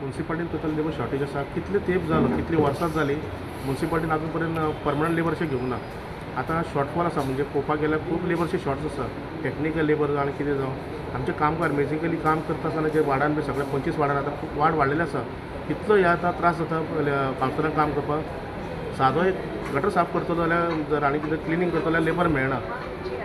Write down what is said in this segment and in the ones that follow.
म्युन्सिपाल्टीन total labour shortage आसा. कितले तेंप जालो, कितली वर्सां जाली म्युन्सिपाल्टीन आजून पर्यंत परमनंट लेबरशे घेवंक ना. आतां शॉर्टफॉल आसा, म्हणजे पळोवपाक गेल्यार खूब लेबरचे शॉर्ट्स आसा. टेक्निकल लेबर आनी कितें जावं आमचे कामगार बेजिकली काम करता आसतना जे वार्डान बी सगळे 25 वार्डान आतां खूब वाड वाडलेले आसा. कितलो हे आतां त्रास जाता कावन्सिलांक काम करपाक. सादो एक गटर साफ करतलो जाल्यार जर आनी कितें क्लिनींग करतलो जाल्यार लेबर मेळना.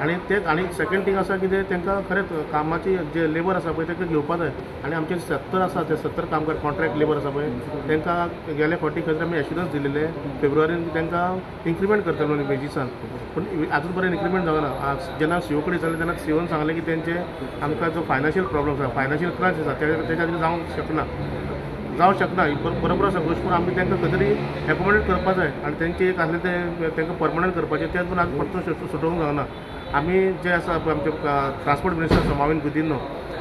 आनी सेकंड थींग आसा कितें तांकां खरेंच कामाची जे लेबर आसा पळय तांकां घेवपा जाय. आनी आमचे 70 आसा ते 70 कामगार कॉन्ट्रॅक्ट लेबर आसा पळय तांकां गेल्या फावटी खंय तरी आमी एश्युरन्स दिलेले फेब्रुवारीन तांकां इन्क्रिमेंट करतलो न्ही वेजीसान. पूण आजून पर्यंत इन्क्रिमेंट जावना. जेन्ना सीओ कडेन विचारलें तेन्ना सीओन सांगलें की तेंचे आमकां जो फायनान्शियल प्रॉब्लम आसा, फायनान्शियल क्रंच आसा तेच्या खातीर जावंक शकना. बरोबर आसा गोश्ट. पूण आमी तांकां खंय तरी एकोमोडेट करपा जाय आनी तेंचे एक आसलें ते तांकां परमनंट करपाचें तें पूण आमी परतून सुटोवंक जावना. आमी जे आसा पळय आमचे ट्रान्सपोर्ट मिनिस्टर आसा माविन गुदिन्हो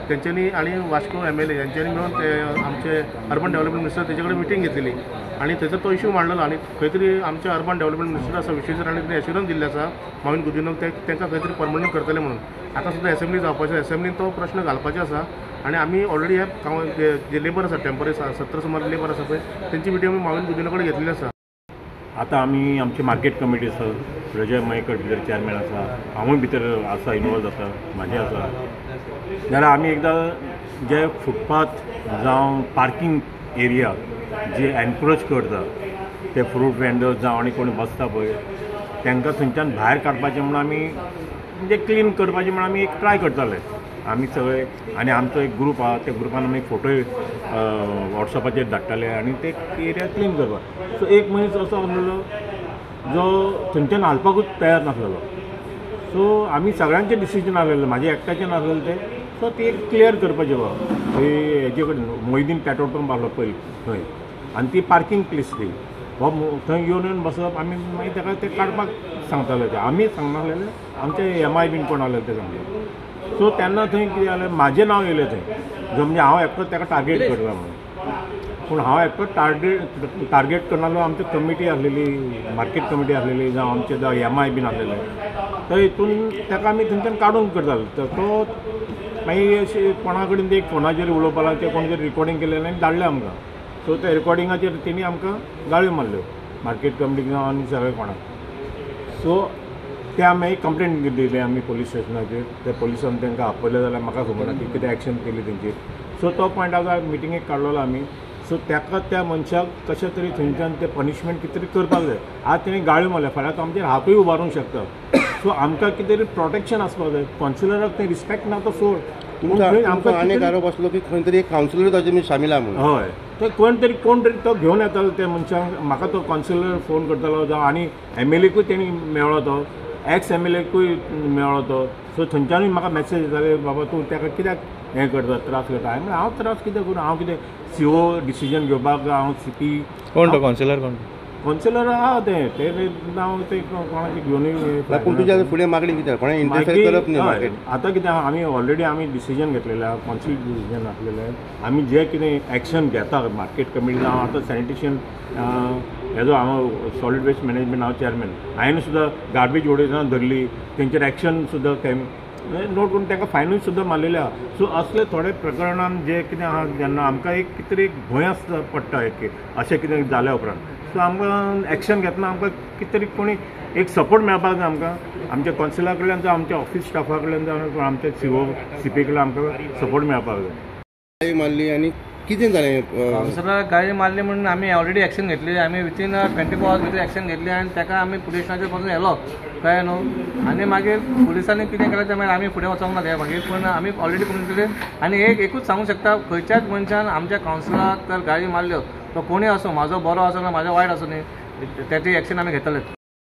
तेंच्यांनी आनी वास्को MLA यांच्यांनी मेळून ते आमचे अर्बन डेव्हलपमेंट मिनिस्टर तेजे कडेन मिटींग घेतलेली आनी थंयसर तो इश्यू मांडलेलो. आनी खंय तरी आमचे अर्बन डेव्हलपमेंट मिनिस्टर आसा विश्वेश्वर आनी कितें एश्युरन्स दिल्ले आसा माविन गुदिन्होक तांकां खंय तरी परमनंट करतले म्हणून. आतां सुद्दां एसेंब्ली जावपाचें, एसेंब्लीन तो प्रश्न घालपाचो आसा. आनी आमी ऑलरेडी हे जे लेबर आसा टेम्पररी 70 सुमार लेबर आसा पळय तेंची मिटींग आमी माविन गुदिन्हो कडेन घेतलेली आसा. आतां आमी आमची मार्केट कमिटी आसा, प्रजय मयेकर भितर चेअरमॅन आसा, हांवूय भितर आसा, इनवॉल्व जाता, म्हाजें आसा. जाल्यार आमी एकदां जे फुटपाथ जावं पार्किंग एरिया जे एनक्रोच करता ते फ्रूट वेंडर्स जावं आनी कोणी बसता पळय तांकां थंयच्यान भायर काडपाचें म्हणून आमी म्हणजे क्लीन करपाचें म्हणून आमी एक ट्राय करताले आमी सगळे. आनी आमचो एक ग्रूप आहा, त्या ग्रुपान आमी फोटोय वॉट्सॅपाचेर धाडटाले आनी ते एरिया क्लीन करपाक. सो एक मनीस असो आसलेलो जो थंयच्यान हालपाकूच तयार नासलेलो. सो आमी सगळ्यांचें डिसिजन आसलेलें, म्हाजें एकट्याचें नासलेलें तें. सो ती एक क्लियर करपाचें बाबा थंय हेजे कडेन मोयदीन पेट्रोल पंप आसलो पयलीं थंय आनी ती पार्किंग प्लेस ती हो थंय येवन बसप. आमी मागीर ताका ते काडपाक सांगताले ते आमी सांगनासलेले, आमचे MI बीन कोण आसलेले ते सांगले. सो तेन्ना थंय कितें जालें, म्हाजें नांव येयलें थंय जो म्हणजे हांव एकटोच ताका टार्गेट करता म्हणून. पूण हांव एकटोच टार्गेट करनासलो. आमची कमिटी आसलेली, मार्केट कमिटी आसलेली जावं आमचे MI बीन आसलेले तर हितून ताका आमी थंयच्यान काडून करताले. तर तो मागीर अशें कोणा कडेन ते फोनाचेर उलोवपाक लागले, ते कोणी तरी रिकॉर्डिंग केलेलें आनी धाडलें आमकां. सो त्या रिकॉर्डिंगाचेर तेणी आमकां गाळयो मारल्यो, मार्केट कमिटीक जावं आनी सगळे कोणाक. सो ते आमी मागीर कंप्लेंट दिली आमी पोलीस स्टेशनाचेर. त्या पोलिसान तांकां आपयलें जाल्यार म्हाका खबर ना की कितें एक्शन केली तेंचेर. सो तो पॉयंट आतां मिटिंगेक काडलेलो आमी. सो ताका त्या मनशाक कशें तरी थंयच्यान ते पनिशमेंट कितें तरी करपाक जाय. आज तेणी गाळयो मारल्या, फाल्यां तो आमचेर हातूय उबारूंक शकता. सो आमकां कितें तरी प्रोटेक्शन आसपाक जाय. कॉन्सिलराक तें रिस्पेक्ट ना तो सोड. आमकां आनीक आरोप आसलो की खंय तरी एक कावन्सिलर ताचे शामील आहा म्हणून. हय, तो कोण तरी तो घेवन येतालो त्या मनशाक. म्हाका तो कॉन्सिलर फोन करतालो जावं आनी MLAकूय तेणी मेळ्ळो, तो एक्स MLAकूय मेळ्ळो तो. सो थंयच्यानूय म्हाका मेसेज येताले बाबा तूं ताका कित्याक हें करता, त्रास करता. हांवें हांव त्रास कितें करूं, हांव कितें CO डिसिजन घेवपाक हांव CP कोण तो कॉन्सिलर कोण? कॉन्सिलर आहा ते नांव ते कोणाचें घेवनूय. पूण तुज्या फुडें मागणी कितें कोणें इंटरफियर करप न्ही. आतां कितें आमी ऑलरेडी डिसिजन घेतलेलें आहा, कॉन्सिल डिसिजन आसलेलें. आमी जे कितें एक्शन घेता मार्केट कमिटी जावं आतां सॅनिटेशन हेजो हांव सॉलीड वेस्ट मॅनेजमेंट हांव चेअरमॅन. हांवें सुद्दां गार्बेज उडयतना धरली, तेंचेर एक्शन सुद्दां नोट करून तांकां फायनूय सुद्दां मारलेले आहा. सो असले थोडे प्रकरणान जे कितें आहा जेन्ना आमकां एक कितें तरी एक भंय आसता पडटा एक अशें कितें जाल्या उपरांत. सो आमकां एक्शन घेतना आमकां कितें तरी कोणी एक सपोर्ट मेळपाक जाय आमकां. आमच्या कॉन्सिला कडल्यान जावं आमच्या ऑफिस स्टाफा कडल्यान जावं आमच्या CO CP कडल्यान आमकां सपोर्ट मेळपाक जाय. मारली आनी कितें जालें कावन्सिलर गाळी मारली म्हणून आमी ऑलरेडी एक्शन घेतली. आमी विथीन 24 hours भितर एक्शन घेतली आनी ताका आमी पुलीस स्टेशनाचेर पासून येलो कळ्ळें न्हू. आनी मागीर पुलिसांनी कितें केलें तें मागीर आमी फुडें वचोंक ना त्या मागीर. पूण आमी ऑलरेडी कंप्लेन केली. आनी एकूच सांगूंक शकता, खंयच्याच मनशान आमच्या कावन्सिलराक तर गाळी मारल्यो तो कोणी असो, म्हाजो बरो आसो ना म्हाजो वायट आसो न्ही, त्याची एक्शन आमी घेतलेच.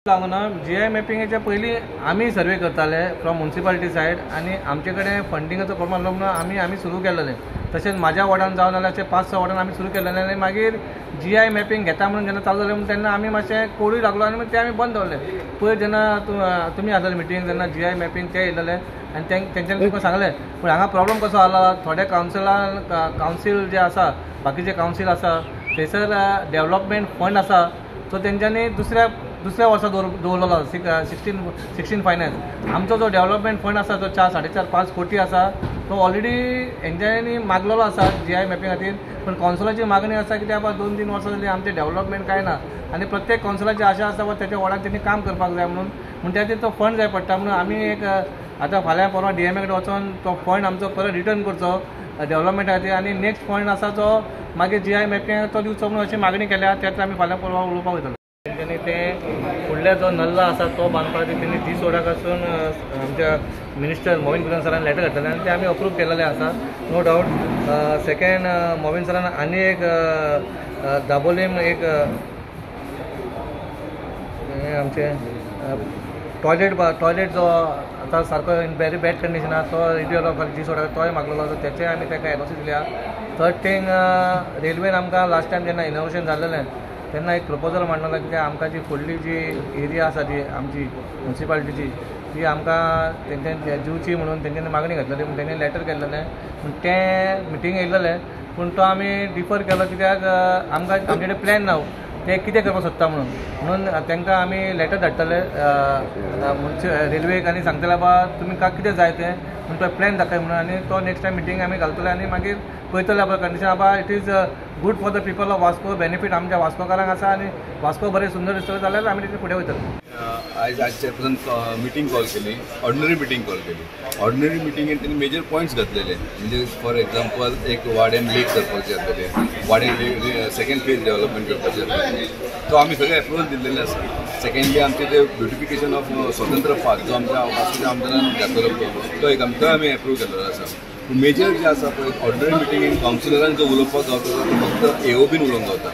लागून GI मॅपिंगाच्या पयलीं आमी सर्वे करताले फ्रॉम म्युन्सिपालिटी सायड आनी आमचे कडेन फंडिंगाचो प्रॉब्लम आसलो म्हणून आमी सुरू केलेलें. तशेंच म्हाज्या वॉर्डान जावन जाल्यार अशें 5-6 वॉर्डान आमी सुरू केलेलें. आनी मागीर GI मॅपिंग घेता म्हणून जेन्ना चालू जालें तेन्ना आमी मातशें कोडूय लागलो आनी ते आमी बंद दवरले. पयर जेन्ना तुमी आसलेले मिटींग तेन्ना GI मॅपिंग ते येयलेले आनी तेंच्यांनी तुमकां सांगलें. पूण हांगा प्रॉब्लम कसो आला, थोड्या कावन्सील जे आसा बाकीचे कावन्सील आसा थंयसर डेव्हलपमेंट फंड आसा. सो तेंच्यांनी दुसऱ्या दुसऱ्या वर्सा दवरलेलो 16 फायनान्स. आमचो जो डेव्हलपमेंट फंड आसा तो 4-5 कोटी आसा तो ऑलरेडी एनजीआयनी मागलेलो आसा GI मॅपिंग खातीर. पण कौन्सिलाची मागणी आसा कित्याक बाबा 2-3 वर्सां जाली आमचे डेव्हलपमेंट काय ना आनी प्रत्येक कौन्सिलाची आशा आसा बाबा त्याच्या वाड्यार त्यांनी काम करपाक जाय म्हणून त्या खातीर तो फंड जाय पडटा म्हणून आमी एक आतां फाल्यां परवा DMA कडेन वचून तो फंड आमचो परत रिटर्न करचो डेव्हलपमेंटा खातीर आनी नेक्स्ट फंड आसा तो मागीर GI मॅपिंग तो दिवचो म्हणून अशी मागणी केल्या. त्यात आमी फाल्यां परवा उलोवपाक वयतलो. तेंच्यांनी ते फुडले जो नल्ला आसा तो बांदपा खातीर तेणी दीस वडाक आसून आमच्या मिनिस्टर मोविन गुलेन सरान लेटर घातलेलें आनी ते आमी अप्रूव केलेलें आसा नो डावट. सेकेंड मोविन सरान आनी एक दाबोलीम एक आमचे टॉयलेट जो आतां सारको इन वेरी बॅड कंडिशन आसा तो रिड्युअल ऑफ दीस वडाक तोय मागलेलो आसा तेचेय आमी ताका एनओसी दिल्या. थर्ड थिंग रेल्वेन आमकां लास्ट टायम जेन्ना इनोव्हेशन जाल्लेलें तेन्ना एक प्रपोजल मांडलेलो कित्याक आमकां जी फुडली जी एरिया आसा जी आमची म्युन्सिपालिटीची ती आमकां तेंच्यानी दिवची म्हणून तेंच्यांनी मागणी घातलेली पूण तेंणी लेटर केल्लेलें पूण तें मिटींग येयल्लें पूण तो आमी डिफर केलो कित्याक आमकां आमचे कडेन प्लॅन ना ते कितें करपाक सोदता म्हणून तांकां आमी लेटर धाडटले रेल्वेक आनी सांगतले बाबा तुमी कितें जाय तें म्हणून तो प्लॅन दाखय म्हणून आनी तो नेक्स्ट टायम मिटींग आमी घालतले आनी मागीर पळयतले बाबा कंडिशन बाबा it is good for the people of Vasco benefit आमच्या वास्कोकारांक आसा आनी वास्को बरें सुंदर दिसतलें जाल्यार आमी तेचे फुडें वयतले. आजच्या पर्यंत मिटींग कॉल केली, ऑर्डिनरी मिटींग कॉल केली. ऑर्डिनरी मिटींगेन त्यांनी मेजर पॉयंट्स घातलेले म्हणजे फॉर एक्झाम्पल एक वाड्यान लेक करपाचे जातले, वाड्यान सेकंड फेज डेव्हलपमेंट करपाचे जातले तो आमी सगळे अप्रुवल दिल्लेले आसा. सेकंडली आमचे ते ब्युटिफिकेशन ऑफ स्वतंत्र पार्क जो आमच्या वास्कोच्या आमदारान घातलेलो तो एक तो आमी अप्रूव केल्लो आसा. मेजर जे आसा पळय ऑर्डिनरी मिटींगेन कावन्सिलरांक जो उलोवपाक गावता तो फक्त AOBन उलोवंक गावता.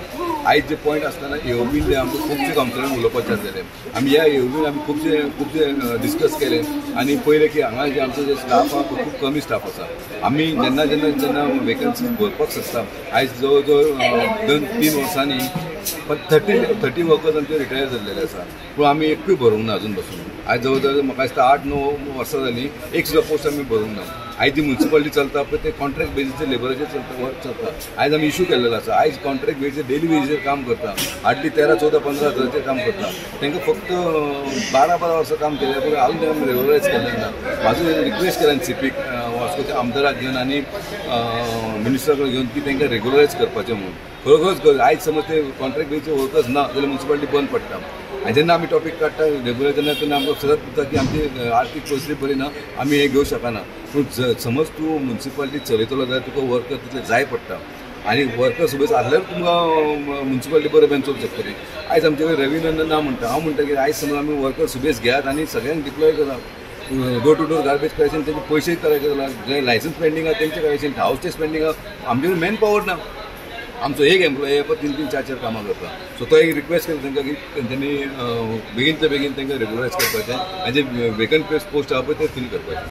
आयज जे पॉयंट आसतना AOBन जे आमचे खुबशे कावन्सिलरांक उलोवपाचे आसलेले आमी ह्या AOBन आमी खुबशे डिस्कस केले आनी पळयलें की हांगा जे आमचो जे स्टाफ आहा तो खूब कमी स्टाफ आसा. आमी जेन्ना वेकन्सीज भरपाक सोदता आयज जवळ जवळ 2-3 वर्सांनी 30 वर्कर्स आमचे रिटायर जाल्लेले आसा पूण आमी एकूय भरूंक ना अजून पासून. आयज जवळ जवळ म्हाका दिसता 8-9 वर्सां जालीं एक सुद्दां पोस्ट आमी भरूंक ना. आयज जी म्युन्सिपालिटी चलता पळय ते कॉन्ट्रॅक्ट बेजीचेर लेबराचेर वर्क चलता. आयज आमी इश्यू केल्लेलो आसा. आयज कॉन्ट्रॅक्ट बेजीचेर डेली बेजीचेर काम करता हार्डली 13-14-15 हजाराचेर काम करता. तांकां फक्त 12 वर्सां काम केलें पूण हांवें तें रेग्युलरायज केल्लें ना. म्हाजो रिक्वेस्ट केला CP वास्कोच्या आमदाराक घेवन आनी मिनिस्टरा कडेन घेवन की तांकां रेग्युलरायज करपाचें म्हणून. खरोखरच आयज समज ते कॉन्ट्रॅक्ट बेजीचेर वर्कर्स ना जाल्यार म्युन्सिपालिटी बंद पडटा. आनी जेन्ना आमी टॉपीक काडटा रेग्युलर तेन्ना आमकां सदांच दिसता की आमची आर्थीक परिस्थिती बरी ना आमी हें घेवंक शकना. पूण समज तूं म्युन्सिपालिटी चलयतलो जाल्यार तुका वर्कर तितले जाय पडटा आनी वर्कर सुबेज आसल्यार तुमकां म्युन्सिपालिटी बरें बेन चलूंक शकतली. आयज आमचे कडेन रेव्हेन्यू ना म्हणटा हांव म्हणटा की आयज समज आमी वर्कर सुबेज घेयात आनी सगळ्यांक डिप्लॉय करा. Door to door garbage collection तेंचे पयशे करायचे जे लायसन्स पेंडींग आहा तेंचे करायचे हाऊस टॅक्स पेंडींग आहा. आमचे कडेन मॅन पॉवर ना. आमचो एक एम्प्लॉय 3-4 कामां करता. सो तो एक रिक्वेस्ट केला तांकां की तेंच्यांनी बेगीन ते बेगीन तांकां रेग्युलरायज करपाचें आनी जे वेकंट पोस्ट आहा पळय ते फील करपाचें.